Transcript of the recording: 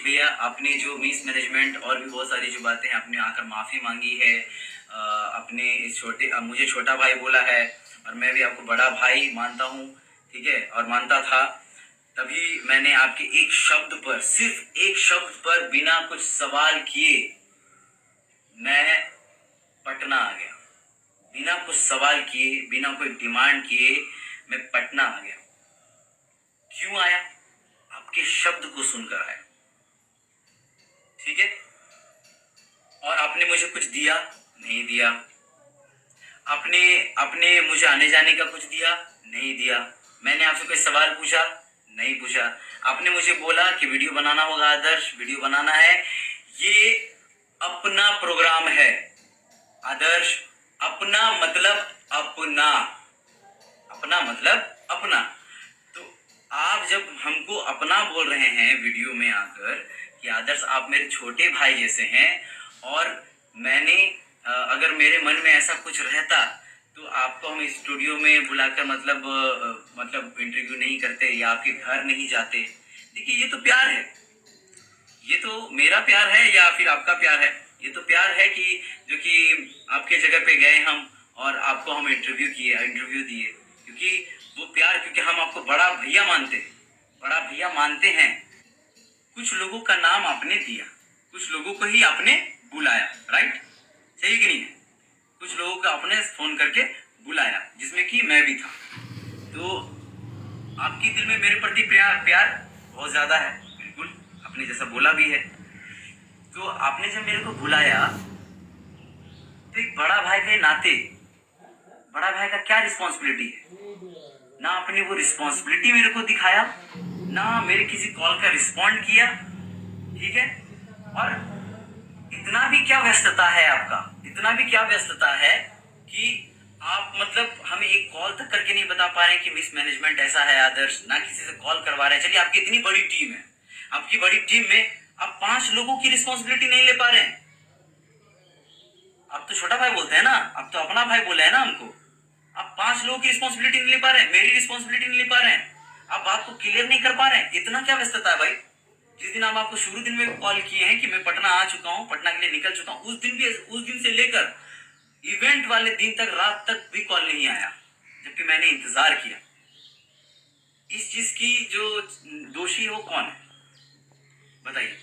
भैया, आपने जो मिस मैनेजमेंट और भी बहुत सारी जो बातें हैं आपने आकर माफ़ी मांगी है। अपने इस मुझे छोटा भाई बोला है और मैं भी आपको बड़ा भाई मानता हूँ, ठीक है, और मानता था। तभी मैंने आपके एक शब्द पर, सिर्फ एक शब्द पर बिना कुछ सवाल किए मैं पटना आ गया। बिना कुछ सवाल किए, बिना कोई डिमांड किए मैं पटना आ गया। क्यों आया? आपके शब्द को सुनकर आया, ठीक है। और आपने मुझे कुछ दिया? नहीं दिया। आपने आपने मुझे आने जाने का कुछ दिया? नहीं दिया। मैंने आपसे कोई सवाल पूछा? नहीं पूछा। आपने मुझे बोला कि वीडियो बनाना होगा आदर्श, वीडियो बनाना है, ये अपना प्रोग्राम है आदर्श। अपना मतलब अपना, अपना मतलब अपना। तो आप जब हमको अपना बोल रहे हैं वीडियो में आकर कि आदर्श आप मेरे छोटे भाई जैसे हैं, और मैंने अगर मेरे मन में ऐसा कुछ रहता तो आपको हम स्टूडियो में बुलाकर मतलब इंटरव्यू नहीं करते या आपके घर नहीं जाते। देखिए, ये तो प्यार है, ये तो मेरा प्यार है या फिर आपका प्यार है। ये तो प्यार है कि जो कि आपके जगह पे गए हम और आपको हम इंटरव्यू दिए, क्योंकि वो प्यार, क्योंकि हम आपको बड़ा भैया मानते हैं, बड़ा भैया मानते हैं। कुछ लोगों का नाम आपने दिया, कुछ लोगों को ही आपने बुलाया, राइट? सही कि नहीं है? कुछ लोगों को आपने फोन करके बुलाया, जिसमें कि मैं भी था। तो आपके दिल में मेरे प्रति प्यार बहुत ज्यादा है, बिल्कुल, आपने जैसा बोला भी है। तो आपने जब मेरे को बुलाया तो एक बड़ा भाई के नाते, बड़ा भाई का क्या रिस्पॉन्सिबिलिटी है, ना आपने वो रिस्पॉन्सिबिलिटी मेरे को दिखाया, ना मेरे किसी कॉल का रिस्पॉन्ड किया, ठीक है। और इतना भी क्या व्यस्तता है आपका, इतना भी क्या व्यस्तता है कि आप मतलब हमें एक कॉल तक करके नहीं बता पा रहे हैं कि मिस मैनेजमेंट ऐसा है आदर्श, ना किसी से कॉल करवा रहे हैं। चलिए, आपकी इतनी बड़ी टीम है, आपकी बड़ी टीम में आप 5 लोगों की रिस्पॉन्सिबिलिटी नहीं ले पा रहे हैं। आप तो छोटा भाई बोलते हैं ना, आप तो अपना भाई बोले है ना हमको। आप 5 लोगों की रिस्पॉन्सिबिलिटी नहीं ले पा रहे हैं, मेरी रिस्पॉन्सिबिलिटी नहीं ले पा रहे हैं, आप बात को क्लियर नहीं कर पा रहे हैं। इतना क्या व्यस्तता है भाई? जिस दिन हम आपको शुरू दिन में कॉल किए हैं कि मैं पटना आ चुका हूँ, पटना के लिए निकल चुका हूँ, उस दिन से लेकर इवेंट वाले दिन तक, रात तक भी कॉल नहीं आया, जबकि मैंने इंतजार किया। इस चीज की जो दोषी हो कौन है, बताइए?